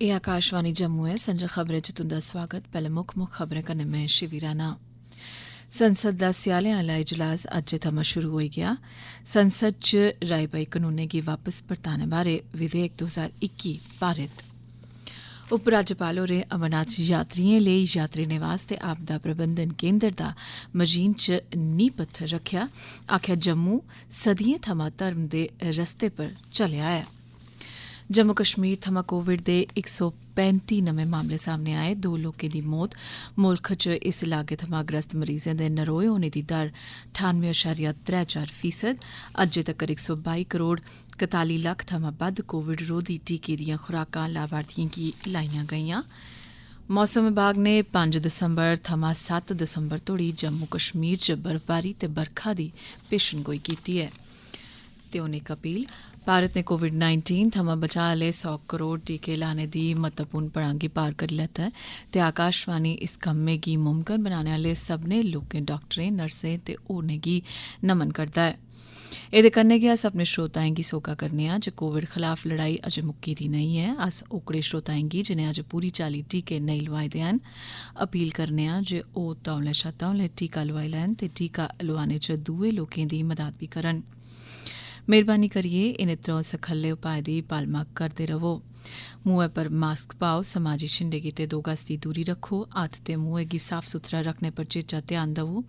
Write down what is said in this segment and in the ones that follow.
एह् आकाशवाणी जम्मू है। संजा खबरें च तुंदा स्वागत। पैह्ले मुक्ख खबरें कन्नै में शिवी राणा। संसद दा स्यालें आह्ला इजलास अज्जै थमां शुरू होई गेआ। संसद च राई बाई कनूनें गी वापस परताने बारै विधेयक 2021 पारित। उपराज्यपाल होरें अमरनाथ यात्रियें लेई यात्री निवास ते आपदा प्रबंधन केन्द्र दा मजीन च नींह पत्थर रखेआ। आखेआ जम्मू सदियें थमां धर्म दे रस्ते पर चलेआ ऐ। जम्मू कश्मीर थमां कोविड दे 135 नमें मामले सामने आए। 2 लोकें दी मौत। मुल्ख च इस इलाके थमां ग्रस्त मरीजें दे नरोए होने दी दर 98.34%। अज्जै तक्कर 122 करोड़ 41 लक्ख थमां बद्ध कोविड रोधी टीके दियां खुराकां लाभार्थियें गी लाइयां गेइयां। मौसम विभाग ने 5 दिसंबर थमां 7 दिसंबर तोड़ी जम्मू कश्मीर च बर्फबारी ते बरखा दी पेशनगोई कीती ऐ। ते हुन इक अपील। भारत ने कोविड-19 थमां बचाऽ आह्ले 100 करोड़ टीके लाने दी महत्वपूर्ण पड़ांग गी पार करी लैता ऐ ते आकाशवाणी इस कम्मै गी मुमकन बनाने आह्ले सब्भनें लोकें, डाक्टरें, नर्सें ते होरनें गी नमन करदा ऐ। एह्दे कन्नै गै अस अपने श्रोताएं गी सोह्गा करने आं जे कोविड खलाफ लड़ाई अजें मुक्की दी नेईं ऐ। अस ओकड़े श्रोताएं गी जिनें अजें पूरी चाल्ली टीके नेईं लोआए दे हैन अपील करने आं जे ओह् तौले शा तौले टीका लोआई लैन ते टीका लोआने च दुए लोकें दी मदद बी करन। मेहरबानी करियै इनें त्रौं सखल्ले उपाय दी पालमा करदे रवो। मुंहै पर मास्क पाओ, समाजी छिंडे गित्ते 2 गज दी दूरी रक्खो, हत्थ ते मुंहै गी साफ सुथरा रखने पर चेचा ध्यान देवो।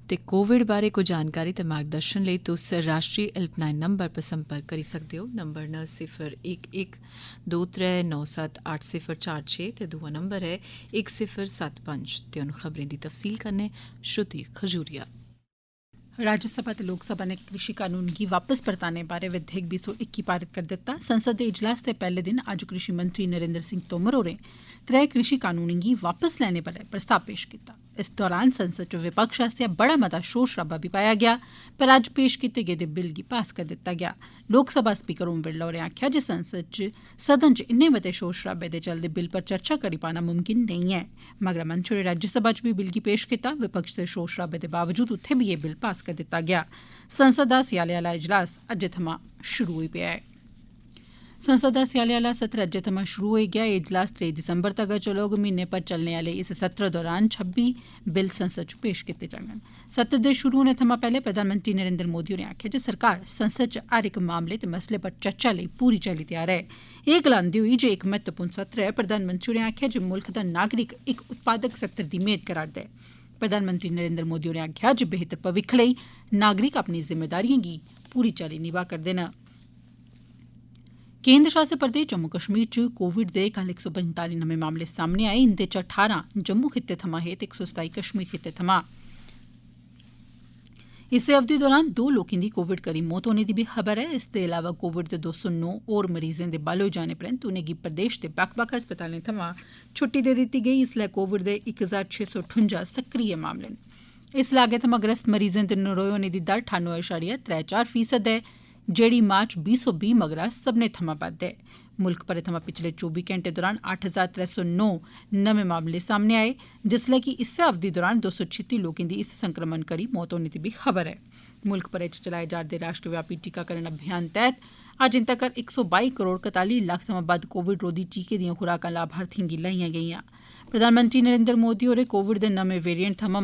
ते कोविड बारै कोई जानकारी ते मार्गदर्शन लेई तुस राष्ट्रीय हेल्पलाइन नंबर पर संपर्क करी सकदे हो। नंबर न 0112397804 ते दूआ नंबर है 1075। ते हुन खबरें दी तफसील कन्नै श्रुति खजूरिया। राज्यसभा ते लोकसभा ने कृषि कानून गी वापस परताने बारै विधेयक 221 पारित करी दित्ता। संसद दे इजलास दे पैह्ले दिन अज्ज कृषि मंत्री नरेंद्र सिंह तोमर होरें 3 कृषि कानूनें गी वापस लैने बारै प्रस्ताव पेश कीता। इस दौरान संसद च विपक्ष आस्सेआ बड़ा मता शोर शराबा बी पाया गेआ, पर अज्ज पेश कीते गेदे बिल गी पास करी दित्ता गेआ। लोकसभा स्पीकर ओम बिरला होरें आखेआ जे सदन च इन्ने मते शोर शराबे दे चलदे बिल पर चर्चा करी पाना मुमकिन नेईं ऐ। मगरा मंत्री होरें राज्यसभा च बी बिल गी पेश कीता। विपक्ष दे शोर शराबे दे बावजूद उत्थै बी एह् बिल पास करी दित्ता गेआ। संसद दा स्याले आह्ला इजलास अज्जै थमां शुरू होई पेआ ऐ। संसद दा स्याले आह्ला सत्र अज्जै थमां शुरू होई गेआ। एह् इजलास 3 दिसंबर तगर चलोग। म्हीने भर चलने आह्ले इस सत्र दौरान 26 बिल संसद च पेश कीते जाङन। सत्र दे शुरू होने थमां पैह्ले प्रधानमंत्री नरेंद्र मोदी होरें आखेआ जे सरकार संसद च हर इक मामले ते मसले पर चर्चा लेई पूरी चाल्ली त्यार ऐ। एह् गलांदे होई जे इक महत्वपूर्ण सत्र ऐ, प्रधानमंत्री होरें आखेआ जे मुल्ख दा नागरिक इक उत्पादक सत्र दी मेद करा'रदा ऐ। प्रधानमंत्री नरेंद्र मोदी होरें आखेआ जे बेहतर भविक्ख लेई नागरिक अपनी जिम्मेदारियें गी पूरी चाल्ली निभा करदे न। केन्द्र शासित प्रदेश जम्मू कश्मीर च कोविड दे कल 145 नमें मामले सामने आए। इंदे च 18 जम्मू खित्ते थमां हे ते 127 कश्मीर खित्ते थमां। इस्सै अवधि दौरान 2 लोकें दी कोविड करी मौत होने दी बी खबर ऐ। इसदे अलावा कोविड दे 209 होर मरीजें दे बल होई जाने परैंत उनेंगी प्रदेश दे बक्ख बक्ख अस्पतालें थमां छुट्टी दे दित्ती गेई। इसलै कोविड दे 1658 सक्रिय मामले न। इस लागै थमां ग्रस्त मरीजें दे नरोए होने दी दर 98.34% ऐ, जेह्ड़ी मार्च 2020 मगरा सब्भनें थमां बद्ध ऐ। मुल्ख भरै थमां पिछले 24 घैंटे दौरान 8309 नमें मामले सामने आए, जिसलै कि इस्सै अवधि दौरान 236 लोकें दी इस संक्रमण करी मौत होने दी बी खबर ऐ। मुल्ख भरै च चलाए जा'रदे राष्ट्रव्यापी टीकाकरण अभियान तैह्त अजें तक्कर 122 करोड़ 41 लक्ख थमां बद्ध कोविड रोधी टीके दियां खुराकां लाभार्थियें गी लाइयां गेइयां। प्रधानमंत्री नरेंद्र मोदी होरें कोविड दे नमें वेरिएंट थमां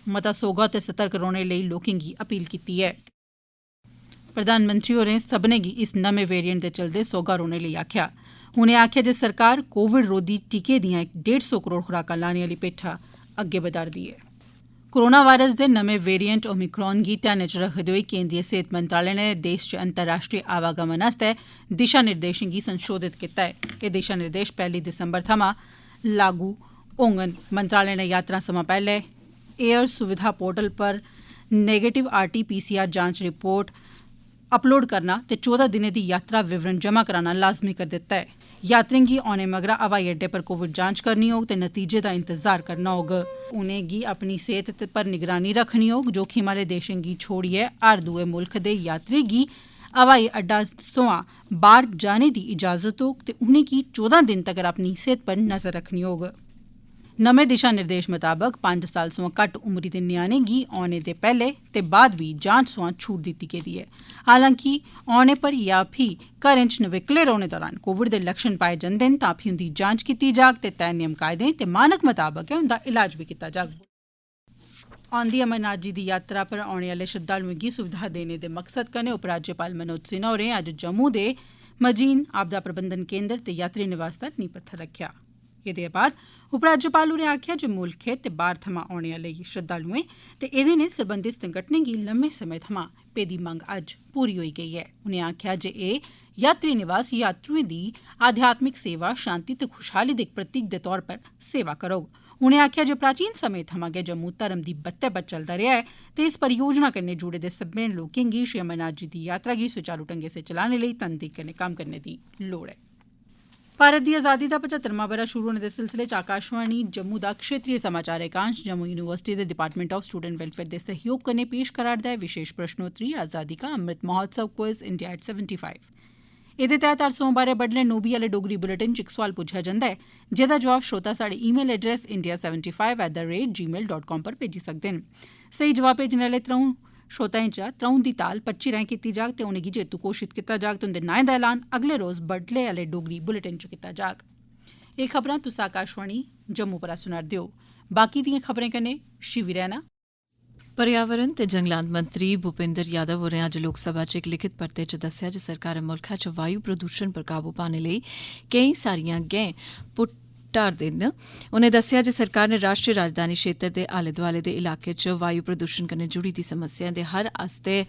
मता सौह्गा ते सतर्क रौह्ने लेई लोकें गी अपील कीती ऐ। प्रधानमंत्री होरें सब्भनें गी इस नमें वेरिएंट दे चलदे सौह्गा रौह्ने लेई आखेआ। उनें आखेआ जे सरकार कोविड रोधी टीके दियां 150 करोड़ खुराकां लाने आह्ली पेठा अग्गे बधा'रदी ऐ। कोरोना वायरस दे नमें वेरिएंट ओमिक्रॉन गी ध्यानै च रखदे होई केंद्रीय सेहत मंत्रालय ने देश च अंतर्राष्ट्रीय आवागमन आस्तै दिशा निर्देशें गी संशोधित कीता ऐ। एह् दिशा निर्देश 1 दिसंबर थमां लागू होङन। मंत्रालय ने यात्रा समां पैह्ले एयर सुविधा पोर्टल पर नेगेटिव RT-PCR जांच रिपोर्ट अपलोड करना ते 14 दिनें दी यात्रा विवरण जमा कराना लाज़मी करी दित्ता ऐ। यात्रियें गी औने मगरा हवाई अड्डे पर कोविड जांच करनी होग ते नतीजे दा इंतजार करना होग। उनेंगी अपनी सेहत पर निगरानी रखनी होग। जोखिम आह्ले देशें गी छोड़ियै हर दुए मुल्ख दे यात्री गी हवाई अड्डा सोयां बाह्र जाने दी इजाजत होग ते उनेंगी 14 दिन तगर अपनी सेहत पर नजर रखनी होग। नमें दिशा निर्देश मुताबक 5 साल सोयां घट्ट उमरी दे न्याणें गी औने दे पैहले ते बाद बी जांच सोयां छूट दित्ती गेदी ऐ। हालांकि औने पर या फ्ही घरें च नवेकले रौहने दौरान कोविड दे लक्षण पाए जंदे न तां फ्ही उंदी जांच कीती जाग ते तय नियम कायदें ते मानक मताबक गै उंदा इलाज भी कीता जाग। औंदी अमरनाथ जी दी यात्रा पर औने आह्ले श्रद्धालुएं गी सुविधा देने दे मकसद कन्नै उपराज्यपाल मनोज सिन्हा होरें अज्ज जम्मू दे मजीन आपदा प्रबंधन केन्द्र ते यात्री निवास दा नींह पत्थर रक्खेआ। एह्दे बाद उपराज्यपाल होरें आखेआ जे मुल्खै ते बाह्र थमां औने आह्ले श्रद्धालुएं ते एह्दे नै सरबंधित संगठनें गी लम्मे समें थमां पेदी मंग अज्ज पूरी होई गेई ऐ। उनें आखेआ जे एह् यात्री निवास यात्रुएं दी आध्यात्मिक सेवा, शांति ते खुशहाली दे इक प्रतीक दे तौर पर सेवा करोग। उनें आखेआ जे प्राचीन समें थमां गै जम्मू धर्म दी बत्तै पर चलदा रेहा ऐ ते इस परियोजना कन्नै जुड़े दे सब्भनें लोकें गी श्री अमरनाथ जी दी यात्रा गी सुचारू ढंगै सिर चलाने लेई तनदेही कन्नै कम्म करने दी लोड़ ऐ। भारत दी आजादी दा 75वां ब'रा शुरू होने दे सिलसिले च आकाशवाणी जम्मू दा क्षेत्रीय समाचार एकांश जम्मू यूनिवर्सिटी दे डिपार्टमेंट ऑफ स्टूडेंट वेलफेयर दे सहयोग कन्नै पेश करा'रदा ऐ विशेष प्रश्नोत्तरी आजादी का Amrit Mahotsav quiz India at 75। एह्दे तैह्त हर सोमवारें बड्डलै 9 बजे आह्ले डोगरी बुलेटिन च इक सोआल पुच्छेआ जंदा ऐ जेह्दा जवाब श्रोता साढ़े ईमेल एड्रेस india75@gmail.com पर भेजी सकदे न। स्हेई जवाब भेजने आह्ले त्र'ऊं श्रोताएं चा त्र'ऊं दी ताल पर्ची राएं कीती जाग ते उनेंगी जेतू घोषित कीता जाग ते उंदे नाएं दा ऐलान अगले रोज बड्डलै आह्ले डोगरी बुलेटिन च कीता जाग। एह् खबरां तुस आकाशवाणी जम्मू परा सुना'रदे ओ। बाकी दिएं खबरें कन्नै शिवी रैना। पर्यावरण ते जंगलात मंत्री भूपेंद्र यादव होरें अज्ज लोकसभा च इक लिखित परते च दस्सेआ जे सरकार मुल्खै च वायु प्रदूषण पर काबू पाने लेई केईं सारियां गैंई पुट्टा'रदे न। उनें दस्सेआ जे सरकार ने राष्ट्रीय राजधानी क्षेत्र दे आले दोआले दे इलाके च वायु प्रदूषण कन्नै जुड़ी दी समस्याएं दे हल आस्तै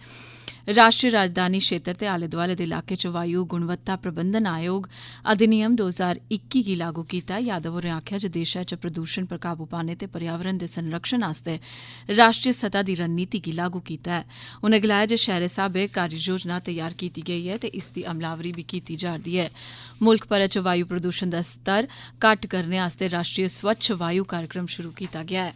राष्ट्रीय राजधानी क्षेत्र ते आले दोआले दे इलाके च वायु गुणवत्ता प्रबंधन आयोग अधिनियम 2021 गी लागू कीता। यादव होरें आखेआ जे देशै च प्रदूषण पर काबू पाने ते पर्यावरण दे संरक्षण आस्तै राष्ट्रीय सतह दी रणनीति गी लागू कीता ऐ। उनें गलाया जे शैहरे स्हाबै कार्य योजना तैयार कीती गेई ऐ ते इसदी अमलावरी बी कीती जा'रदी ऐ। मुल्ख भरै च वायु प्रदूषण दा स्तर घट्ट करने आस्तै राष्ट्रीय स्वच्छ वायु कार्यक्रम शुरू कीता गेआ ऐ।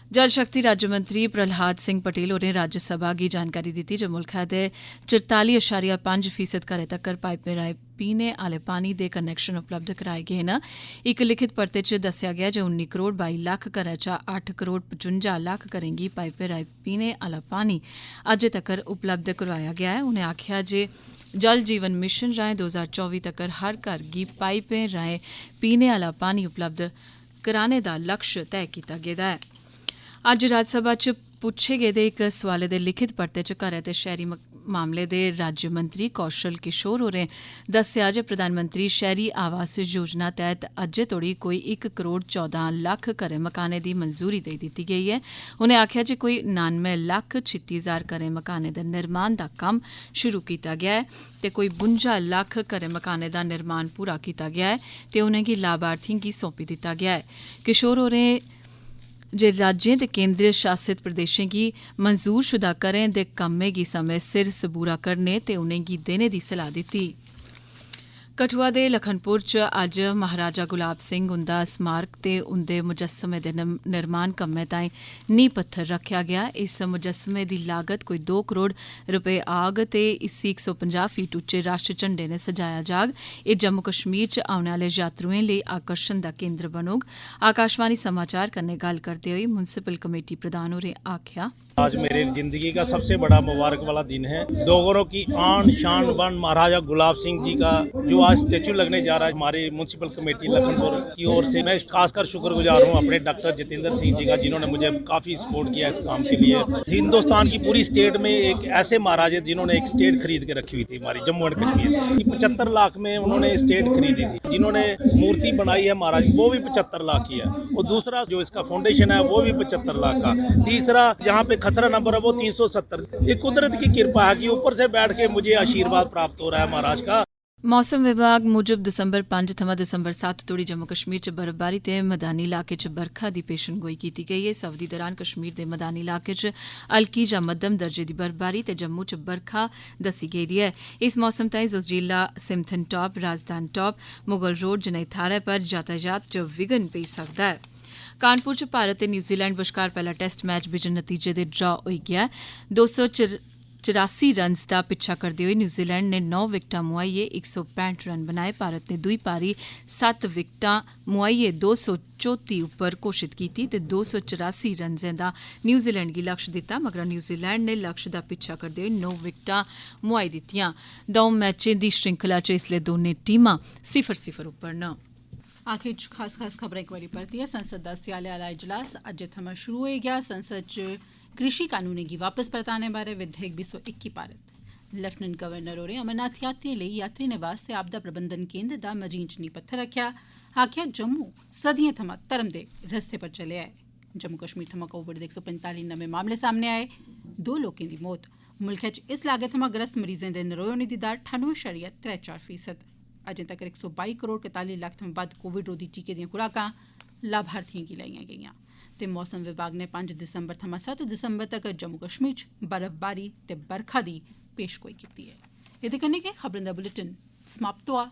जल शक्ति राज्यमंत्री प्रहलाद सिंह पटेल होरें राज्यसभा गी जानकारी दित्ती जे मुल्खै दे 44.5% घरें तक्कर पाइपें राहें पीने आह्ले पानी दे कनैक्शन उपलब्ध कराए गे न। इक लिखित परते च दस्सेआ गेआ जे 19 करोड़ 22 लक्ख घरें चा 8 करोड़ 55 लक्ख घरें गी पाइपें राहें पीने आह्ला पानी अज्जै तक्कर उपलब्ध करोआया गेआ ऐ। उनें आखेआ जे जल जीवन मिशन राहें 2024 तक्कर हर घर गी पाइपें राहें पीने आह्ला पानी उपलब्ध कराने दा लक्ष्य तय कीता गेदा ऐ। अज्ज राज्यसभा च पुच्छे गेदे इक सोआले दे लिखित परते च घरै ते शैहरी मामले दे राज्य मंत्री कौशल किशोर होरें दस्सेआ जे प्रधानमंत्री शैहरी आवास योजना तैह्त अज्जै तोड़ी कोई 1 करोड़ 14 लक्ख घरें मकाने दी मंजूरी देई दित्ती गेई ऐ। उनें आखेआ जे कोई 99 लक्ख 36,000 घरें मकाने दे निर्माण दा कम्म शुरू कीता गेआ ऐ ते कोई 52 लक्ख घरें मकाने दा निर्माण पूरा कीता गेआ ऐ ते उनेंगी लाभार्थियें गी सौंपी दित्ता गेआ ऐ। किशोर होरें जे राज्यें ते केंद्र शासित प्रदेशें गी मंजूरशुदा घरें दे कम्में गी समें सिर सबूरा करने ते उनेंगी देने दी सलाह दित्ती। कठुआ दे लखनपुर च अज्ज महाराजा गुलाब सिंह उंदा स्मारक ते उंदे मुजस्समे दे निर्माण कम्मै ताईं नींह पत्थर रखेआ गेआ। इस मुजस्समे दी लागत कोई 2 करोड़ रपे आग ते इसी 150 फीट उच्चे राष्ट्र झंडे ने सजाया जाग। एह् जम्मू कश्मीर च औने आह्ले यात्रुएं लेई आकर्षण दा केंद्र बनोग। आकाशवाणी समाचार कन्नै गल्ल करदे होई म्युनिसिपल कमेटी प्रधान होरें आखेआ, आज मेरी जिंदगी का सबसे बड़ा मुबारक वाला दिन है। डोगरों की आन शान बन महाराजा गुलाब सिंह जी का जो आज स्टेचू लगने जा रहा है, हमारी म्युनिसिपल कमेटी लखनपुर की ओर से मैं खासकर शुक्रगुजार हूँ अपने डॉक्टर जितेंद्र सिंह जी का, जिन्होंने मुझे काफ़ी सपोर्ट किया इस काम के लिए। हिंदुस्तान की पूरी स्टेट में एक ऐसे महाराजे जिन्होंने एक स्टेट खरीद के रखी हुई थी हमारी जम्मू एंड कश्मीर, 75 लाख में उन्होंने स्टेट खरीदी थी। जिन्होंने मूर्ति बनाई है महाराज वो भी 75 लाख की है, और दूसरा जो इसका फाउंडेशन है वो भी 75 लाख का, तीसरा जहाँ पे खसरा नंबर है वो 370। ये कुदरत की कृपा है कि ऊपर से बैठ के मुझे आशीर्वाद प्राप्त हो रहा है महाराज का। मौसम विभाग मुजब दिसंबर 5 थमां दिसंबर 7 तोड़ी जम्मू कश्मीर च बर्फबारी ते मैदानी इलाके च बरखा दी पेशनगोई कीती गेई है। इस अवधि दौरान कश्मीर दे मैदानी इलाके च हल्की जां मध्यम दर्जे दी बर्फबारी ते जम्मू च बरखा दस्सी गेदी ऐ। इस मौसम ताईं Zojila Simthan top Razdan top Mughal road जनेही थाह्रै पर यातायात च विघ्न पेई सकदा ऐ। कानपुर च भारत ते न्यूजीलैंड बश्कार पैह्ला टेस्ट मैच बिजन नतीजे दे ड्रा होई गेआ ऐ। 84 रन्स दा पिच्छा करदे होई न्यूजीलैंड ने 9 विकटां मुआइयै 165 रन बनाए। भारत ने दुई पारी 7 विकटां मुआइयै 234 उप्पर घोषित कीती ते 284 रन्जें दा न्यूजीलैंड गी लक्ष्य दित्ता, मगरा न्यूजीलैंड ने लक्ष्य दा पिच्छा करदे होई 9 विकटां मुआई दित्तियां। दौं मैचें दी श्रृंखला च इसलै दोनें टीमां 0-0 उप्पर न। आखिर च खास खबर इक बारी परतियै संसद दा स्याले आह्ला इजलास अज्ज थमां शुरू होई गेआ। संसद च कृषि कानूनें गी वापस परताने बारै विधेयक 221 पारित। लेफ्टिनेंट गवर्नर होरें अमरनाथ यात्रिएं लेई यात्री निवास ते आपदा प्रबंधन केन्द्र दा मजीन च नींह पत्थर रखेआ। आखेआ जम्मू सदियें थमां धर्म दे रस्ते पर चलेआ ऐ। जम्मू कश्मीर थमां कोविड दे 145 नमें मामले सामने आए, 2 लोकें दी मौत। मुल्खै च इस लागै थमां ग्रस्त मरीजें दे नरोए होने दी दर 98.34%। अजें तक्कर 122 करोड़ 41 लक्ख थमां बद्ध कोविड रोधी टीके दियां खुराकां लाभार्थिएं गी लाइयां गेईयां। ते मौसम विभाग ने 5 दिसंबर थमां 7 दिसंबर तक्कर जम्मू कश्मीर च बर्फबारी ते बरखा दी पेशगोई कीती ऐ। एह्दे कन्नै गै खबरें दा बुलेटिन समाप्त होआ।